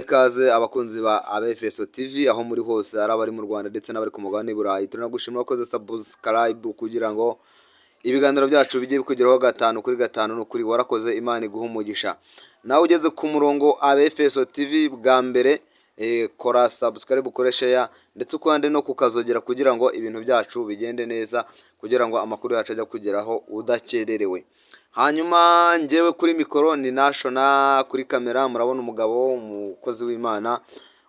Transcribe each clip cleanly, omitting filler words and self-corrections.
Ikaze abakunzi ba Abefeso TV aho muri hose ari abari mu Rwanda ndetse n'abari ku mugabane w'Iburayi. Turanagushimira ko subscribe kugira ngo ibiganiro byacu bijye bikugeraho gatanu kuri gatanu. N'ukuri warakoze, Imana iguha umugisha. Nawe ugeze ku murongo Abefeso TV bwa mbere, kora subscribe, ukore share ndetse ukande no kukazogera kugira ngo ibintu byacu bigende neza, kugira ngo amakuru yacu ajya kugeraho udakererewe. Hanyuma njyewe kuri mikoro ni Nashona, kuri kamera murabona umugabo umukozi w'Imana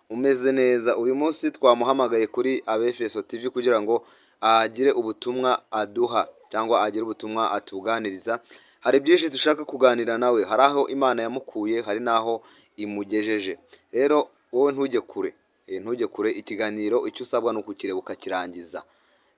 umeze neza. Uyu munsi twamuhamagaye kuri Abefeso TV kugira ngo agire ubutumwa aduha cyangwa agire ubutumwa atuganiriza. Hari byinshi dushaka kuganira nawe, hari aho Imana yamukuye, hari naho imugejeje. Rero wowe ntujye kure, ikiganiro icyo usabwa ni ukukireba ukakirangiza.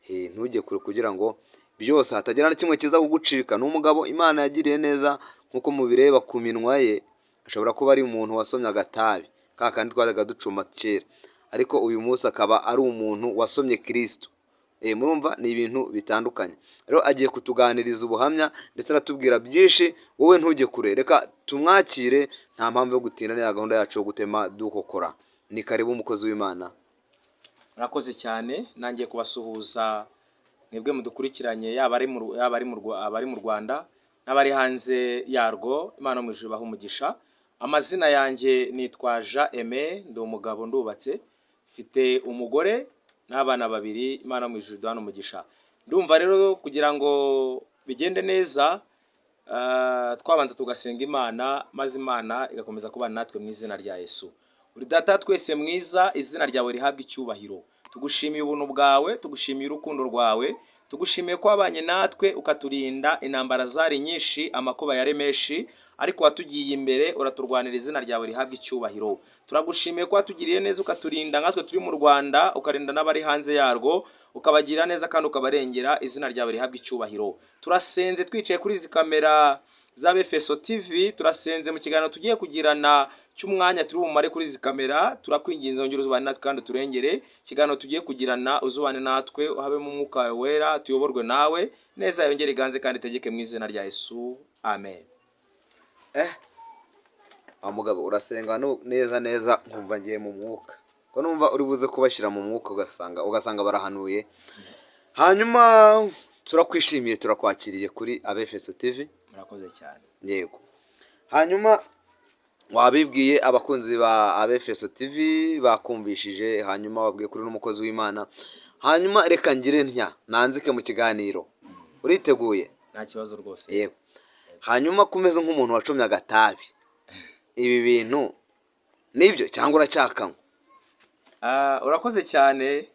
Ntujye kure kugira ngo byose hatagira na kimwe kiza kugucika. Ni umugabo Imana yagiriye neza, nkuko mubireba ku minwa ye ashobora kuba ari umuntu wasomye agatabi kandi twajyaga ducuma kera, ariko uyu munsi akaba ari umuntu wasomye Kristo. Murumva ni ibintu bitandukanye. Rero agiye kutuganiriza ubuhamya ndetse aratubwira byinshi. Wowe ntujye kure, reka tumwakire, nta mpamvu yo gutinda neza gahunda yacu yo gutema dukokora. Ni karibu umukozi w'Imana. Murakoze cyane, nangiye kubasuhuza mwebwe mudukurikiranye, yaba ari mu Rwanda n'abari hanze yarwo. Imana mu ijuru ibahe umugisha. Amazina yanjye nitwa Jean Aime, ndi umugabo, ndubatse, mfite umugore n'abana babiri. Imana mu ijuru iduhe umugisha. Ndumva rero kugira ngo bigende neza, twabanza tugasenga Imana, maze Imana igakomeza kubana natwe mu izina rya Yesu. Uri Data twese mwiza, izina ryawe rihabwa icyubahiro. Tugushimiye ubuntu bwawe, tugushimiye urukundo rwawe, tugushimiye ko wabanye natwe ukaturinda intambara zari nyinshi, amakuba yari menshi, ariko watugiye imbere uraturwanira. Izina ryawe rihabwa icyubahiro. Turagushimiye ko watugiriye neza ukaturinda nkatwe turi mu Rwanda, ukarinda n'abari hanze yarwo, ukabagira neza kandi ukabarengera. Izina ryawe rihabwa icyubahiro. Turasenze twicaye kuri izi kamera za Abefeso TV, turasenze mu kiganiro tugiye kugirana cy'umwanya turi bumare kuri izi kamera. Turakwinginze ongera uzubane natwe kandi turengere. Ikiganiro tugiye kugirana uzubane natwe, uhabemo umwuka wera, tuyoborwe nawe neza, yongere iganze kandi itegeke mu izina rya Yesu, amen. Mugabo urasenga neza nkumva ngiye mu mwuka, ko numva uri buze kubashyira mu mwuka ugasanga barahanuye. Hanyuma turakwishimiye, turakwakiriye kuri Abefeso TV. Murakoze cyane. Yego. Hanyuma wabibwiye abakunzi ba Abefeso TV, bakumvishije, hanyuma wabwiye kuri n'umukozi w'Imana. Hanyuma reka ngire nanzike mu kiganiro. Uriteguye? Nta kibazo rwose. Yego. Hanyuma kumeze nk'umuntu wacomye agatabi, ibi bintu nibyo cyangwa uracyakanywa? Urakoze cyane,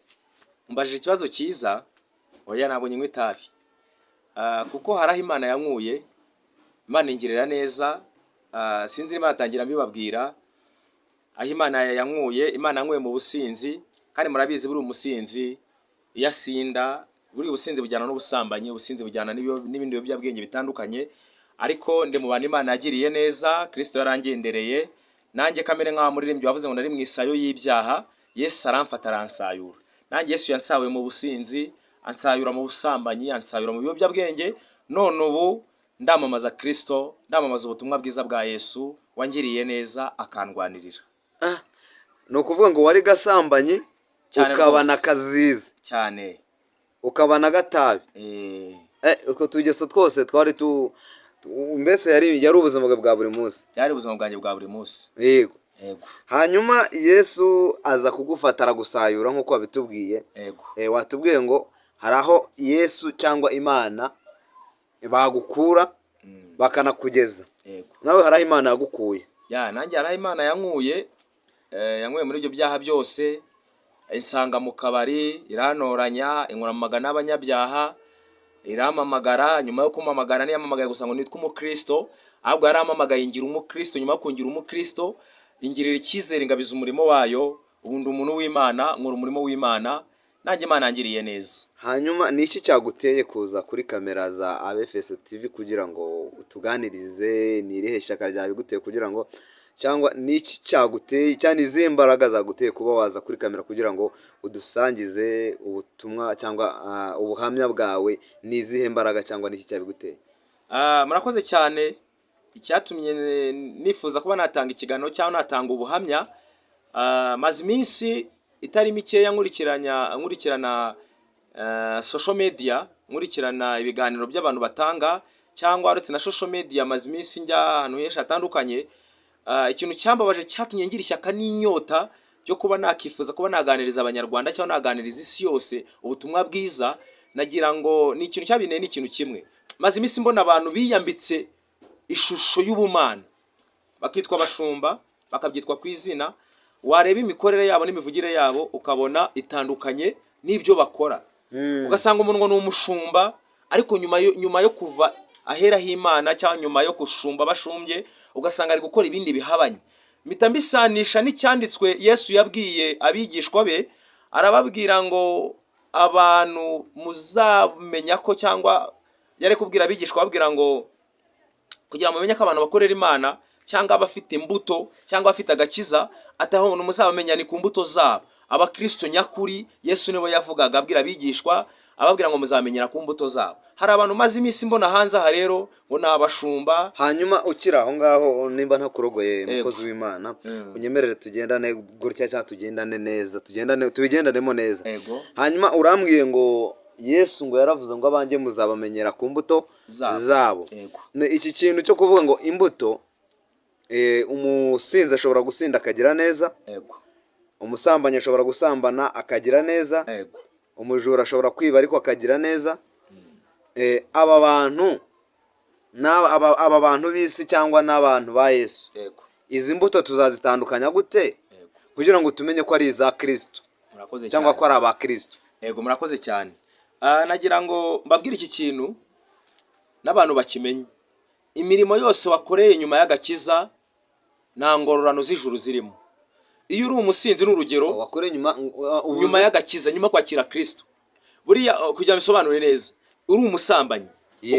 mbajije ikibazo cyiza. Oya, ntabwo nywa itabi, kuko hari aho Imana yankuye, Imana ingirira neza. Sinzi Imana atangira mbibabwira aho Imana yankuye. Imana yankuye mu businzi, kandi murabizi buri umusinzi iyo asinda, buri ubusinzi bujyana n'ubusambanyi, ubusinzi bujyana n'ibindi biyobyabwenge bitandukanye. Ariko ndi mu bantu Imana yagiriye neza, Kristo yarangendereye. Nanjye kamere nk'aho muririmbyi wavuze ngo nari mu isayo y'ibyaha, Yesu aramfata aransayura. Nanjye Yesu yansawe mu businzi, ansayura mu busambanyi, ansayura mu biyobyabwenge. None ubu ndamamaza Kristo, ndamamaza ubutumwa bwiza bwa Yesu wangiriye neza akandwanirira. Ni ukuvuga ngo wari gasambanyi ukabana kazize cyane, ukabana gatabi. Uko tugeso twose twari mbese yari ubuzima bwa buri munsi. Byari ubuzima bwanjye bwa buri munsi. Yego. Hanyuma Yesu aza kugufata aragusayura nk'uko wabitubwiye. Yego. Watubwiye ngo hari aho Yesu cyangwa Imana bagukura bakanakugeza. Yego. Nawe hari aho Imana yagukuye. Nanjye hari aho Imana yankuye muri ibyo byaha byose. Insanga mu kabari, irantoranya, inkuramagana n'abanyabyaha, irampamagara. Nyuma yo kumpamagara ntiyamamagaye gusa ngo nitwe umukristo, ahubwo yarampamagaye ngira umukristo. Nyuma yo kungira umukristo, ingirira icyizere, ngabiza umurimo wayo. Ubundi umuntu w'Imana, nkora umurimo w'Imana, nanjye Imana yangiriye neza. Hanyuma ni iki cyaguteye kuza kuri kamera za Abefeso TV kugira ngo utuganirize? Ni irihe shyaka ryabiguteye kugira ngo, cyangwa ni iki cyaguteye, cyane izihe mbaraga zaguteye kuba waza kuri kamera kugira ngo udusangize ubutumwa cyangwa ubuhamya bwawe? Ni izihe mbaraga cyangwa ni iki cyabiguteye? Murakoze cyane. Icyatumye nifuza kuba natanga ikiganiro cyangwa natanga ubuhamya, maze iminsi itari mikeya nkurikirana social media, nkurikirana ibiganiro by'abantu batanga, cyangwa uretse na social media maze iminsi njya ahantu henshi hatandukanye. Ikintu cyambabaje cyatumye ngira ishyaka n'inyota byo kuba nakifuza kuba naganiriza abanyarwanda cyangwa naganiriza isi yose ubutumwa bwiza. Nagira ngo ni ikintu cyabineye ni ikintu kimwe. Maze iminsi mbona abantu biyambitse ishusho y'ubumana, bakitwa abashumba, bakabyitwa ku izina, wareba imikorere yabo n'imivugire yabo ukabona itandukanye n'ibyo bakora. Ugasanga umuntu ni umushumba, ariko nyuma yo kuva ahera h'Imana cyangwa nyuma yo gushumba bashumbye, ugasanga ari gukora ibindi bihabanye. Mpita mbisanisha n'icyanditswe Yesu yabwiye abigishwa be, arababwira ngo abantu muzamenya ko, cyangwa yari kubwira abigishwa ababwira ngo kugira ngo mumenye ko abantu bakorera Imana cyangwa abafite imbuto cyangwa abafite agakiza, ataho umuntu muzabamenya ni ku mbuto zabo. Abakristo nyakuri Yesu nibo yavugaga abwira abigishwa, ababwira ngo muzamenyera ku mbuto zabo. Hari abantu maze iminsi mbona hanze aha rero ngo ni abashumba. Hanyuma ukira aho ngaho, nimba ntakurogoye umukozi w'Imana, unyemerere tugendane gutya cyangwa tugendane neza, tubigendanemo neza. Hanyuma urambwiye ngo Yesu ngo yaravuze ngo abanjye muzabamenyera ku mbuto zabo. Iki kintu cyo kuvuga ngo imbuto, umusinzi ashobora gusinda akagira neza, umusambanyi ashobora gusambana akagira neza, umujura ashobora kwiba ariko akagira neza. Aba bantu b'isi cyangwa n'abantu ba Yesu, izi mbuto tuzazitandukanya gute kugira ngo tumenye ko ari iza Kristo cyangwa ko ari aba Kristo? Murakoze cyane. Nagira ngo mbabwire iki kintu n'abantu bakimenye. Imirimo yose wakoreye nyuma y'agakiza nta ngororano z'ijuru zirimo. Iyo uri umusinzi n'urugero wakoreye nyuma y'agakiza, nyuma kwakira Kristo, buriya kugira bisobanure neza, uri umusambanyi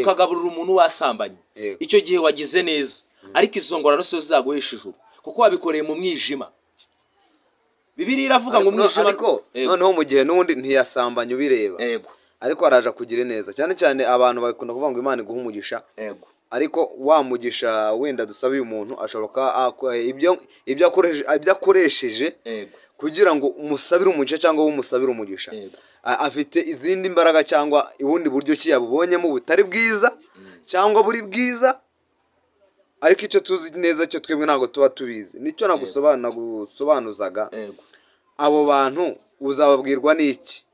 ukagaburira umuntu wasambanye, icyo gihe wagize neza, ariko izo ngororano zo zaguhesha ijuru kuko wabikoreye mu mwijima. Bibiliya iravuga ngo umwijima, ariko noneho mu gihe n'undi ntiyasambanye ubireba, ariko araje kugira neza. Cyane cyane abantu bakunda kuvuga ngo Imana iguha umugisha, ariko wa mugisha wenda dusaba uyu muntu ashobora ibyo akoresheje kugira ngo umusabire umugisha cyangwa umusabire umugisha, afite izindi mbaraga cyangwa ubundi buryo ki yabubonyemo butari bwiza cyangwa buri bwiza, ariko icyo tuzi neza cyo twebwe ntabwo tuba tubizi. Nicyo nagusobanuzaga. Abo bantu uzababwirwa n'iki?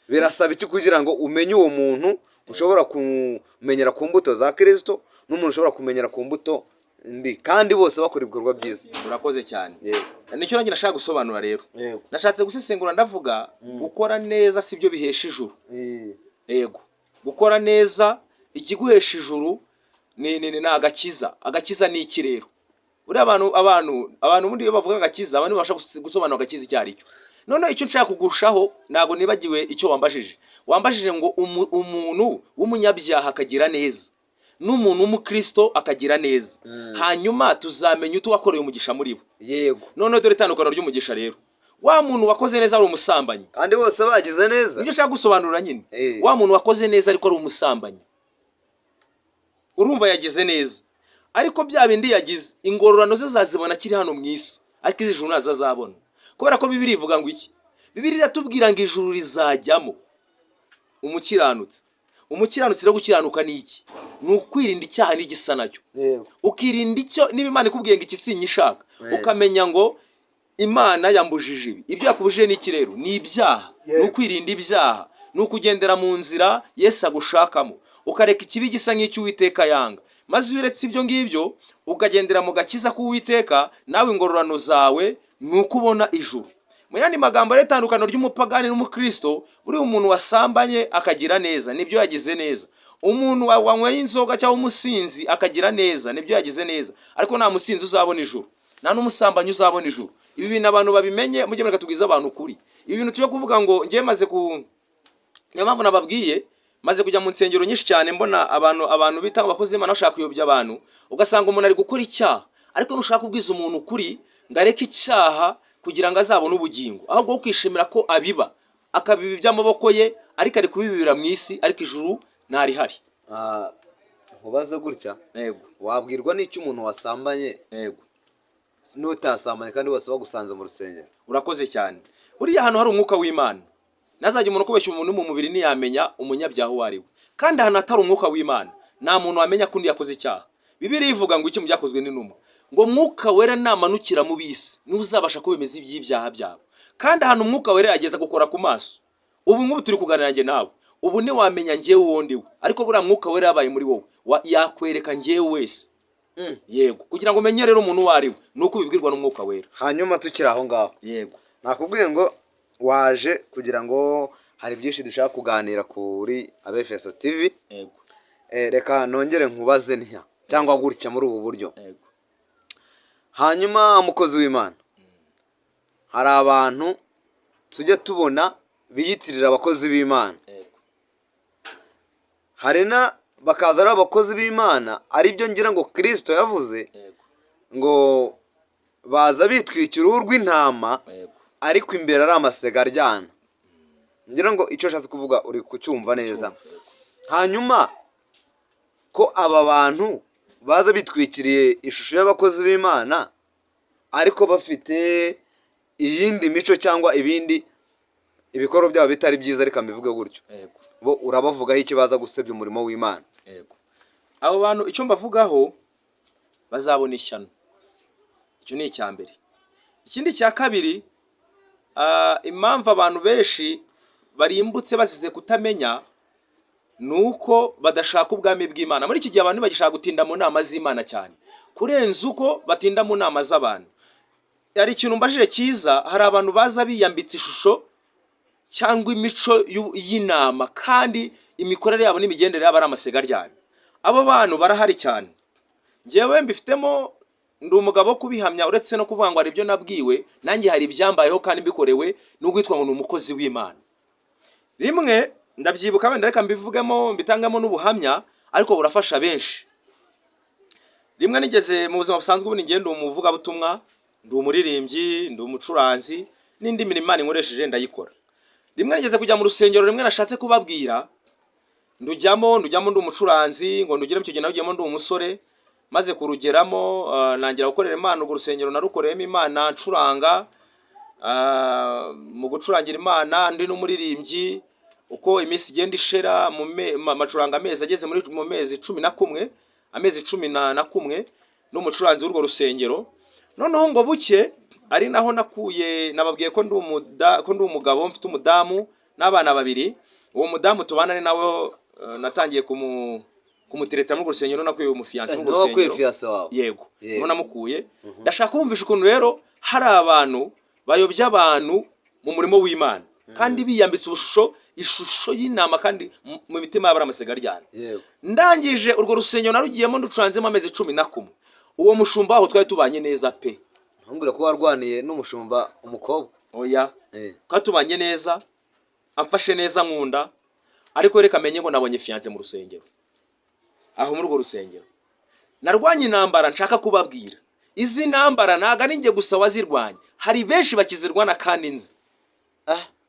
Birasaba iki kugira ngo umenye uwo muntu ushobora kumenyera ku mbuto za Kristo n'umuntu ushobora kumenyera ku mbuto mbi, kandi bose bakora ibikorwa byiza? Urakoze cyane. Nicyo nanjye nashaka gusobanura rero. Nashatse gusesengura ndavuga gukora neza sibyo bihesha ijuru. Gukora neza ikiguhesha ijuru ni agakiza. Agakiza ni iki rero? Buriya abantu ubundi iyo bavuga agakiza, abantu bashaka gusobanura agakiza icyo ari cyo. None icyo nshaka kugushaho ntago nibagiwe icyo wambajije ngo umuntu w'umunyabyaha akagira neza n'umuntu w'umukristo akagira neza, hanyuma tuzamenya utu wakoreye umugisha muri bo. None dore itandukano ry'umugisha rero. Wa muntu wakoze neza ari umusambanyi, kandi bose bagize neza. Nicyo nshaka gusobanura nyine. Wa muntu wakoze neza ariko ari umusambanyi, urumva yagize neza, ariko bya bindi yagize ingororano ze zazibona kiri hano mu isi, ariko izijuru ntazazabona. Kubera ko Bibiliya ivuga ngo iki? Bibiliya iratubwira ngo ijuru rizajyamo umukiranutsi. Umukiranutsi rero gukiranuka ni iki? Ni ukwirinda icyaha n'igisa nacyo. Ukirinda icyo, niba Imana ikubwiye ngo iki sinyishaka, ukamenya ngo Imana yambujije ibi. Ibyo yakubujije ni iki rero? Ni ibyaha. Ni ukwirinda ibyaha, ni ukugendera mu nzira Yesu agushakamo, ukareka ikibi gisa nk'icyo Uwiteka yanga. Maze iyo uretse ibyo ngibyo ukagendera mu gakiza k'Uwiteka, nawe ingororano zawe ni ukubona ijuru. Mu yandi magambo rero, itandukano ry'umupagani n'umukristo, buri umuntu wasambanye akagira neza nibyo yagize neza, umuntu wanyweye inzoga cyangwa umusinzi akagira neza nibyo yagize neza, ariko nta musinzi uzabona ijuru, nta n'umusambanyi uzabona ijuru. Ibi bintu abantu babimenye, mujye mureka tubwize abantu ukuri. Ibi bintu tujya kuvuga ngo ngiye maze niyo mpamvu nababwiye, maze kujya mu nsengero nyinshi cyane mbona abantu bita abakozi b'Imana bashaka kuyobya abantu, ugasanga umuntu ari gukora icyaha, ariko nushaka kubwiza umuntu ukuri ngo areke icyaha kugira ngo azabone ubugingo, ahubwo kwishimira ko abiba akabiba iby'amaboko ye, ariko ari kubibibira mu isi, ariko ijuru ntarihari. Ubaze gutya, wabwirwa n'icyo umuntu wasambanye n'utasambanye kandi bose bagusanze mu rusengero. urakoze cyane. Buriya ahantu hari umwuka w'Imana, nazajya umuntu kubeshya umuntu mu mubiri ntiyamenya umunyabyaha uwo ari we. Kandi ahantu hatari umwuka w'Imana nta muntu wamenya ko undi yakoze icyaha. Bibiliya ivuga ngo iki mu byakozwe n'intumwa, ngo mwuka wera namanukira mu bisi ntuzabasha kubemeza iby'ibyaha byabo. Kandi ahantu umwuka wera yageza gukora ku maso, ubu ngubu turi kuganira njye nawe, ubu ntiwamenya njyewe uwo ndiwe, ariko buriya mwuka wera yabaye muri wowe yakwereka njyewe wese. Yego, kugira ngo umenye rero umuntu uwo ari we nuko ubibwirwa n'umwuka wera. Hanyuma tukiri aho ngaho, Yego, nakubwiye ngo waje kugira ngo hari byinshi dushaka kuganira kuri Abefeso TV. yego, Reka nongere nkubaze ntya cyangwa gutya muri ubu buryo. yego. Hanyuma umukozi w'Imana, hari abantu tujya tubona biyitirira abakozi b'Imana, Yego, hari na bakaza ari abakozi b'Imana, aribyo ngira ngo Kristo yavuze yego, ngo baza bitwikira uruhu rw'intama yego. ariko imbere ari amasega aryana. Ngira ngo icyo ashatse kuvuga uri kucyumva neza. Hanyuma ko aba bantu baza bitwikiriye ishusho y'abakozi b'Imana ariko bafite iyindi mico cyangwa ibindi ibikorwa byabo bitari byiza, reka mbivuge gutyo, Yego, bo urabavugaho iki baza gusebya umurimo w'Imana? yego. Abo bantu icyo mbavugaho bazabona ishyano. Icyo ni icya mbere. Ikindi cya kabiri, impamvu abantu benshi barimbutse bazize kutamenya nuko badashaka ubwami bw'Imana. Muri iki gihe abantu bagishaka gutinda mu nama z'Imana cyane kurenza uko batinda mu nama z'abantu. Hari ikintu mbajije cyiza, hari abantu baza biyambitse ishusho cyangwa imico y'inama kandi imikorere yabo n'imigendere yabo ari amasega aryana. Abo bantu barahari cyane. Njyewe mbifitemo, ndi umugabo wo kubihamya, uretse no kuvuga ngo hari ibyo nabwiwe, nanjye hari ibyambayeho kandi mbikorewe n'ugwitwa ngo ni umukozi w'Imana. Rimwe ndabyibuka, wenda reka mbivugemo mbitangamo n'ubuhamya, ariko burafasha benshi. Rimwe nigeze mu buzima busanzwe, ubu ngende umuvugabutumwa, ndi umuririmbyi, ndi umucuranzi, n'indi mirimo Imana inkoresheje ndayikora. Rimwe nigeze kujya mu rusengero, rimwe nashatse kubabwira, ndujyamo ndi umucuranzi, ngo ndugire mu cyo gihe nawugiyemo ndi umusore, maze kurugeramo nangira gukorera Imana. Urwo rusengero narukoreyemo Imana ncuranga, mu gucurangira Imana ndi n'umuririmbyi. Uko iminsi igenda ishera, macuranga amezi ageze mu mezi 11, amezi 11 n'umucuranzi w'urwo rusengero. Noneho ngo buke ari naho nakuye, nababwiye ko ndi umugabo, mfite umudamu n'abana babiri. Uwo mudamu tubana ni nawe natangiye kumutereta mu rusengero, nakuye umufiyanse mu rusengero. Yego, no namukuye. Ndashaka kumvisha ukuntu rero hari abantu bayobya abantu mu murimo w'Imana kandi biyambitse ishusho y'inama kandi mu mitima yabo ari amasega aryana. Ndangije urwo rusengero narugiyemo nducuranzemo amezi 11. Uwo mushumba aho twari tubanye neza pe. Ntumbwira ko warwaniye n'umushumba umukobwa? Oya, twatubanye neza, amfashe neza nkunda, ariko reka menye ngo nabonye fiance mu rusengero. Aho muri urwo rusengero narwanye intambara nshaka kubabwira. Izi ntambara ntago ari njye gusa wazirwanye, hari benshi bakizirwana kandi nzi.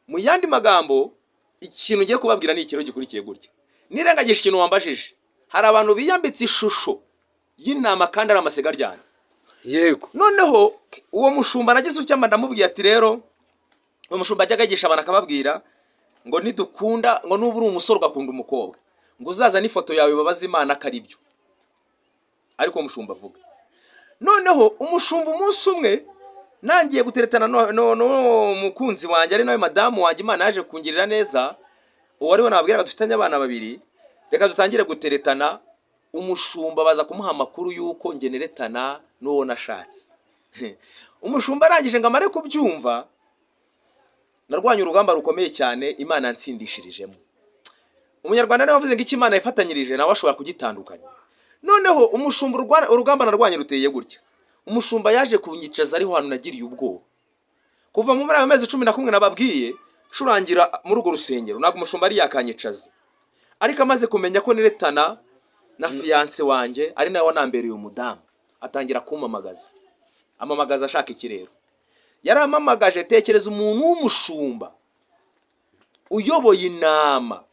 Mu yandi magambo, ikintu ngiye kubabwira ni ikiro gikurikiye gutya. Nirengagisha ikintu wambajije, hari abantu biyambitse ishusho y'inama kandi ari amasega aryana. Yego. Noneho uwo mushumba nagize ucyamba ndamubwiye ati rero, uwo mushumba ajya agisha abantu akababwira ngo nidukunda, ngo nubu uri umusore ugakunda umukobwa, ngo uzaza n'ifoto yawe babaza Imana ko ari byo. Ariko umushumba avuga. Noneho umushumba umunsi umwe nangiye guteretana no mukunzi wanjye ari nawe madamu wanjye, Imana yaje kungirira neza, uwo ari we nababwira dufitanye abana babiri, reka dutangire guteretana. Umushumba baza kumuha amakuru yuko nge neretana n'uwo nashatse. Umushumba arangije ngo amare kubyumva, narwanye urugamba rukomeye cyane, Imana yansindishirijemo. Umunyarwanda nawe wavuze ngo iki Imana yifatanyirije nawe ashobora kugitandukanya. Noneho umushumba urugamba narwanye ruteye gutya. Umushumba yaje kunyicaza ariho hantu nagiriye ubwoba. Kuva mu mezi 11 nababwiye curangira muri urwo rusengero, ntabwo umushumba ari yakanyicaza. Ariko amaze kumenya ko neretana na fiance wanjye ari nawe wanambereye umudamu, atangira kumpamagaza. Amamagaza ashaka ikirero. Yaramamagaje, tekereza umuntu w'umushumba uyoboye inama,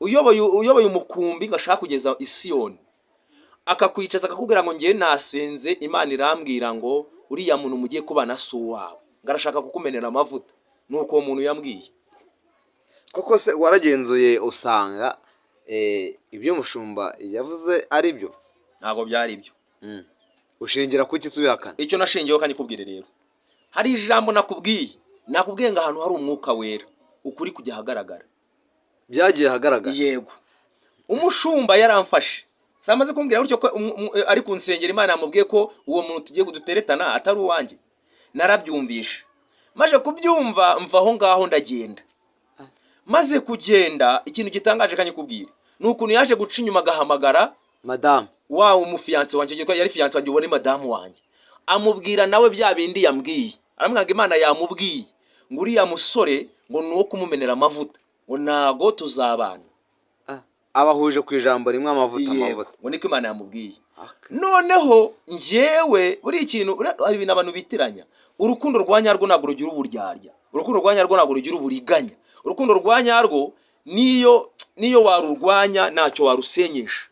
uyoboye umukumbi ngashaka kugeza i Siyoni, akakwicaza akakubwira ngo ngiye nasenze Imana irambwira ngo uriya muntu mugiye kubana si uwawe, ngarashaka kukumenera amavuta. Nuko uwo muntu yambwiye. koko se waragenzuye usanga ibyo umushumba yavuze ari byo? Ntago byari byo. Ushingira kuki subihakana? Icyo nashingiyeho kanyikubwire rero, hari ijambo nakubwiye ngo ahantu hari umwuka wera ukuri kujya hagaragara. Byagiye hagaragara? Yego. Umushumba yaramfashe, samaze kumbwira gutyo ko ari kunsengera, Imana yamubwiye ko uwo muntu tugiye kuduteretana atari uwanjye. Narabyumvisha, maje kubyumva mva aho ngaho ndagenda. Maze kugenda, ikintu gitangaje kanyikubwire nukuntu yaje guca inyuma agahamagara madame wa umufiance wanje, yari fiance wanje, ubone madamu wanje, amubwira nawe bya bindi yambwiye. Aramwanga Imana yamubwiye ngo uriya musore ngo nuwo kumumenera amavuta, ngo nago tuzabana. Abahuje ku ijambo rimwe, amavuta. Ngo niko Imana yamubwiye. Noneho njyewe buri ikintu hari ibintu abantu bitiranya. Urukundo rwa nyarwo ntabwo rugira uburyarya, urukundo rwa nyarwo ntabwo rugira uburiganya. Urukundo rwa nyarwo niyo warurwanya ntacyo warusenyesha.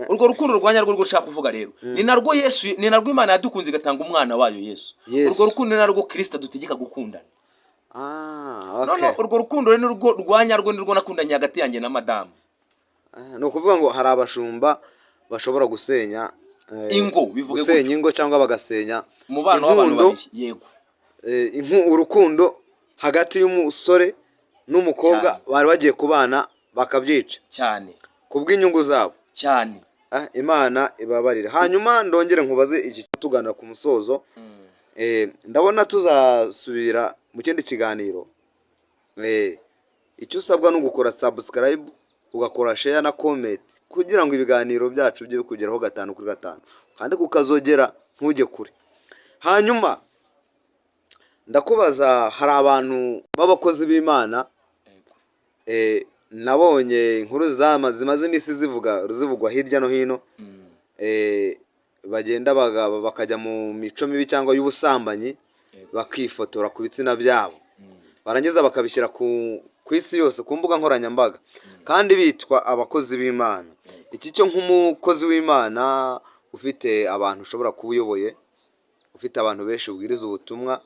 Urwo rukundo rwa nyarwo rwo nshaka kuvuga rero, ni narwo Yesu, ni narwo Imana yadukunze igatanga umwana wayo Yesu. Urwo rukundo ni narwo Kristo dutegeka gukundana. Okay. Urwo rukundo rero rwo rwa nyarwo nirwo nakundanye hagati yanjye na madamu. Ni ukuvuga ngo hari abashumba bashobora gusenya ingo, bivuge gusenya ingo cyangwa bagasenya umubano w'abantu babiri. Yego. Urukundo hagati y'umusore n'umukobwa bari bagiye kubana bakabyica cyane kubw'inyungu zabo cyane. Imana ibabarira. Hanyuma ndongere nkubaze iki tugana ku musozo. Ndabona tuzasubira mu kindi kiganiro. Icyo usabwa no gukora subscribe, ugakora share na comment kugira ngo ibiganiro byacu bye bikugeraho 5 kuri 5 kandi kukazogera ntujye kure. Hanyuma ndakubaza, hari abantu b'abakozi b'Imana nabonye inkuru zimaze imisi zivugwa hirya no hino, bagenda bakajya mu mico mibi cyangwa y'ubusambanyi, bakifotora ku bitsina byabo, barangiza bakabishyira ku isi yose ku mbuga nkoranyambaga, kandi bitwa abakozi b'Imana. Iki cyo nk'umukozi w'Imana ufite abantu ushobora kuba uyoboye, ufite abantu benshi ubwiriza ubutumwa,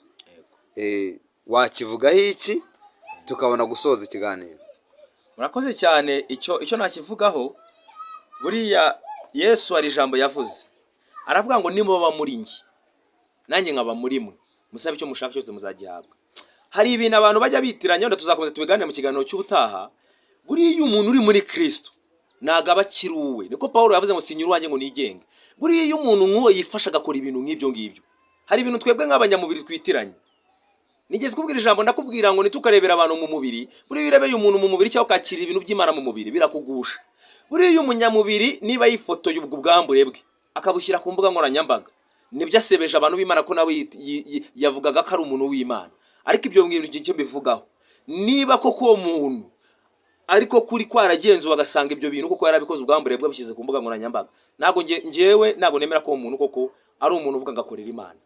wakivugaho iki tukabona gusoza ikiganiro? Murakoze cyane. Icyo nakivugaho, buriya Yesu hari ijambo yavuze, aravuga ngo nimuba muri njye nanjye nkaba muri mwe, musabe icyo mushaka cyose muzagihabwa. Hari ibintu abantu bajya bitiranya, wenda tuzakomeza tubiganire mu kiganiro cy'ubutaha. Buriya umuntu uri muri Kristo ntago aba akiri uwe, niko Pawulo yavuze ngo sinyura uwanjye ngo nigenge. Buriya umuntu nk'uwo yifasha agakora ibintu nk'ibyo ngibyo, hari ibintu twebwe nk'abanyamubiri twitiranye. Nigeze kubwira ijambo ndakubwira ngo nitukarebera abantu mu mubiri, buriya urebeye umuntu mu mubiri cyangwa ukakira ibintu by'Imana mu mubiri birakugusha. Buriya umunyamubiri niba yifotoye ubwo bwambure bwe akabushyira ku mbuga nkoranyambaga, nibyo asebeje abantu b'Imana ko nawe yavugaga ko ari umuntu w'Imana. Ariko ibyo ngibyo icyo mbivugaho, niba koko uwo muntu ariko kuri kwaragenzuwe agasanga ibyo bintu koko yarabikoze ubwambure bwe bishyize ku mbuga nkoranyambaga, ntago njyewe ntago nemera ko uwo muntu koko ari umuntu uvuga ngo akorera Imana.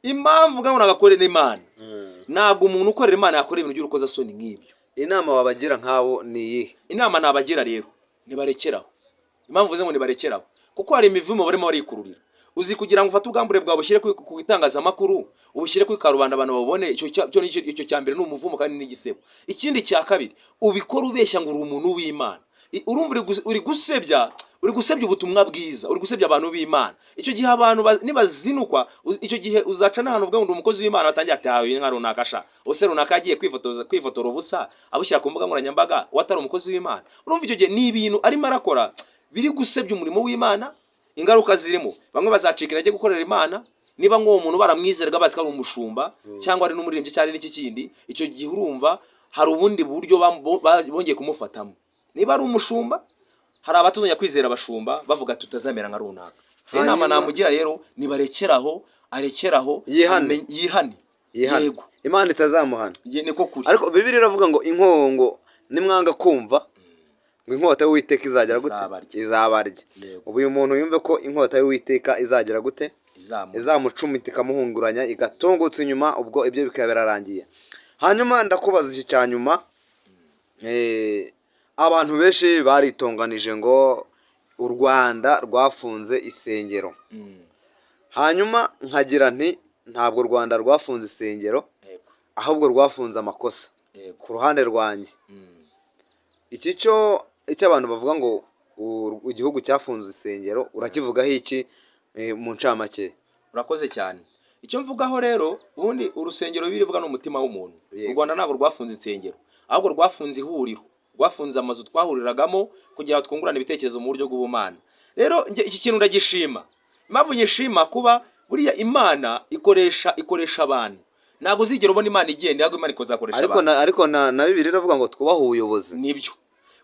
Impamvu uvuga ngo nagakorera Imana, ntago umuntu ukorera Imana yakora ibintu by'urukozasoni nk'ibyo. Inama wabagira nk'abo ni iyihe? Inama nabagira rero, nibarekeraho. Impamvu uvuze ngo nibarekeraho, kuko hari imivumo barimo barikururira. Uzi kugira ngo ufate ubwambure bwawe bushyire ku itangazamakuru, ubushyire kuri karubanda abantu babone, icyo cya mbere ni umuvumo kandi n'igisebo. Ikindi cya kabiri, ubikora ubeshya ngo uri umuntu w'Imana. Urumva uri gusebya ubutumwa bwiza, uri gusebya abantu b'Imana. Icyo gihe abantu nibazinukwa, icyo gihe uzaca n'ahantu uvuga ngo ndi umukozi w'Imana, batangiye ati hawe inka runaka sha, ose runaka agiye kwifotora ubusa abushyira ku mbuga nkoranyambaga, watari umukozi w'Imana. Urumva icyo gihe ni ibintu arimo arakora biri gusebya umurimo w'Imana. Ingaruka zirimo, bamwe bazacika intege gukorera Imana, niba nk'uwo muntu baramwizeraga bazi ko ari umushumba cyangwa ari n'umuririmbyi cyane n'iki kindi. Icyo gihe urumva hari ubundi buryo bongeye kumufatamo. Niba ari umushumba, hari abatuzanya kwizera abashumba bavuga tutazamera nka runaka. Inama namugira rero, nibarekeraho, arekeraho, yihane. Yego, Imana itazamuhana. Niko kuri. Ariko Bibiliya iravuga ngo inkongo nimwanga kumva ngo inkota y'Uwiteka izagera gute? Izabarya. Ubu uyu muntu yumve ko inkota y'Uwiteka izagera gute? Izamucumita ikamuhunguranya igatungutsa inyuma, ubwo ibyo bikaba birarangiye. Hanyuma ndakubaza iki cya nyuma, abantu benshi baritonganije ngo u Rwanda rwafunze isengero. Hanyuma nkagira nti ntabwo u Rwanda rwafunze insengero yego ahubwo rwafunze amakosa yego ku ruhande rwanjye. Mm. icyo abantu bavuga ngo igihugu cyafunze insengero urakivugaho iki mu ncamake? urakoze cyane. Icyo mvugaho rero, ubundi urusengero birivuga n'umutima w'umuntu. Yego. U Rwanda ntabwo rwafunze insengero, ahubwo rwafunze ihuriro, rwafunze amazu twahuriragamo kugira ngo twungurane ibitekerezo mu buryo bw'ubumana. Rero iki kintu ndagishima. Impamvu nyishima kuba buriya Imana ikoresha abantu. Ntabwo uzigera ubona Imana igenda, ahubwo Imana ikozakoresha abantu. Ariko na Bibiliya iravuga ngo twubahe ubuyobozi. Nibyo.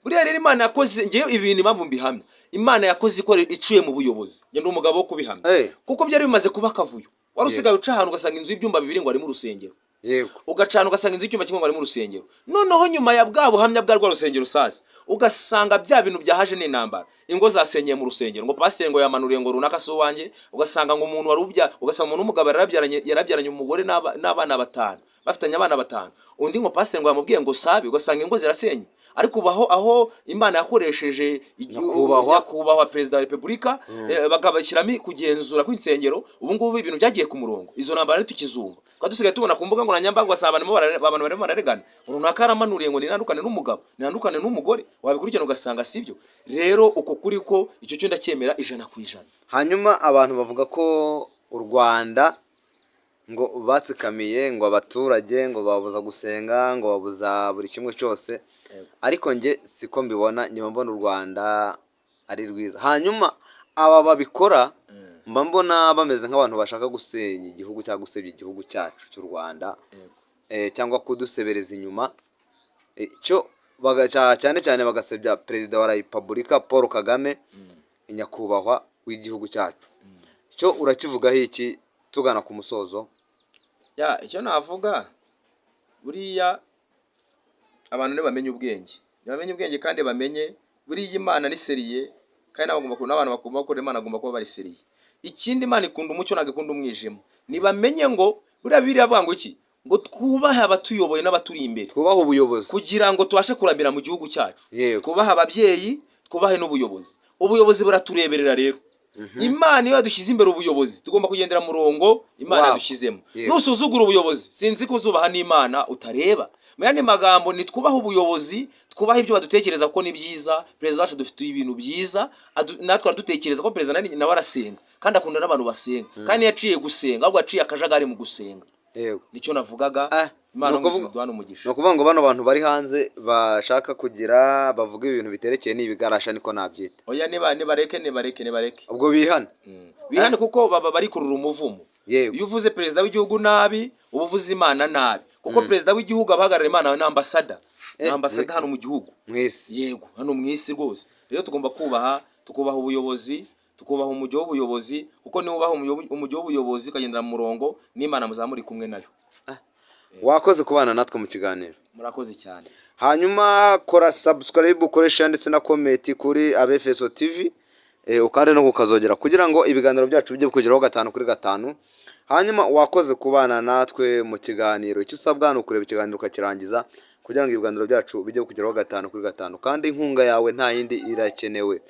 Buriya rero Imana yakoze, ngewe ibintu impamvu mbihamya, Imana yakoze iciye mu buyobozi. Nge ndi umugabo wo kubihamya. Kuko byari bimaze kuba akavuyo. Wari usigaye uca ahantu ugasanga inzu y'ibyumba 2 ngo ari mu rusengero. Yego. Ugacana ugasanga inzu y'icyumba 1 ngo ari mu rusengero. Noneho nyuma ya bwa buhamya bwa rwa rusengero sazi, ugasanga bya bintu byahaje n'intambara. Ingo zasenyeye mu rusengero, ngo pasteur ngo yamanuriye ngo runaka so wanjye, ugasanga ngo umuntu warubya, ugasanga umuntu umugabo yarabyaranye umugore n'abana 5. Bafitanye abana 5. Undi ngo pasteur ngo yamubwiye ngo sabe, ugasanga ingo zirasenye. Ariko aho Imana yakoresheje nyakubahwa perezida wa Repubulika bakabashyiramo kugenzura kw'insengero, ubu ngubu ibintu byagiye ku murongo. Izo ntambara tukizumva dusigaye tubona ku mbuga nkoranyambaga ngo abantu barimo bararegana, runaka aramanuriye ngo ninandukane n'umugabo, ninandukane n'umugore, wabikurikirana ugasanga sibyo. Rero uko kuri ko icyo cyo ndacyemera 100%. Hanyuma abantu bavuga ko u Rwanda ngo batsikamiye, ngo abaturage ngo babuza gusenga, ngo babuza buri kimwe cyose. Ariko nge siko mbibona, nyuma mbona u Rwanda ari rwiza. Hanyuma aba babikora mba mbona bameze nk'abantu bashaka gusenya igihugu cyangwa gusebya igihugu cyacu cy'u Rwanda, cyangwa kudusebereza inyuma. Cyane cyane bagasebya perezida wa Repubulika Paul Kagame, nyakubahwa w'igihugu cyacu. Cyo urakivugaho iki tugana ku musozo? Icyo navuga, buriya abantu ne bamenye ubwenge kandi bamenye buriya Imana ni seriye, kandi n'abantu bagomba gukora Imana agomba kuba bari seriye. Ikindi, Imana ikunda umucyo ntabwo ikunda umwijima. Nibamenye ngo buriya Bibiliya avuga ngo iki, ngo twubahe abatuyoboye n'abaturi imbere, twubahe ubuyobozi kugira ngo tubashe kuramira mu gihugu cyacu. Twubahe ababyeyi, twubahe n'ubuyobozi. Ubuyobozi buratureberera rero. Imana iyo yadushyize imbere ubuyobozi, tugomba kugendera murongo Imana yadushyizemo. Nusuzugura ubuyobozi, sinzi ko uzubaha n'Imana utareba. Mu yandi magambo, ni twubahe ubuyobozi, twubahe ibyo badutekereza ko ni byiza. Perezida wacu dufite ibintu byiza, natwe dutekereza ko perezida nawe arasenga kandi akunda n'abantu basenga, kandi yaciye gusenga, ahubwo yaciye akajagari mu gusenga. Nicyo navugaga. Imana n'umugisha umugisha. No kuvuga ngo bano bantu bari hanze bashaka kugira bavuga ibintu biterekeye n'ibigarasha, niko nabyita. Oya, nibareke. Ubwo bihane kuko baba bari kurura umuvumo. Iyo uvuze perezida w'igihugu nabi, uba uvuze Imana nabi. Kuko perezida w'igihugu abahagarara Imana ni ambasada. Ambasada hano mu gihugu. Mwisi. Yego, hano mwisi rwose. Rero tugomba tukubaha ubuyobozi, tukubaha umujyo w'ubuyobozi, kuko niba ubaha umujyo w'ubuyobozi ukagendera mu murongo, n'Imana muzamuri kumwe nayo. Wakoze kubana natwe mu kiganiro. Murakoze cyane. Hanyuma kora subscribe, ukoresha ndetse na comment kuri Abefeso TV, ukande no kukazogera kugira ngo ibiganiro byacu bijye kugeraho 5 kuri 5. Hanyuma wakoze kubana natwe mu kiganiro. Icyo usabwa no kureba ikiganiro ukakirangiza kugira ngo ibiganiro byacu bijye kugeraho 5 kuri 5, kandi inkunga yawe nta yindi irakenewe.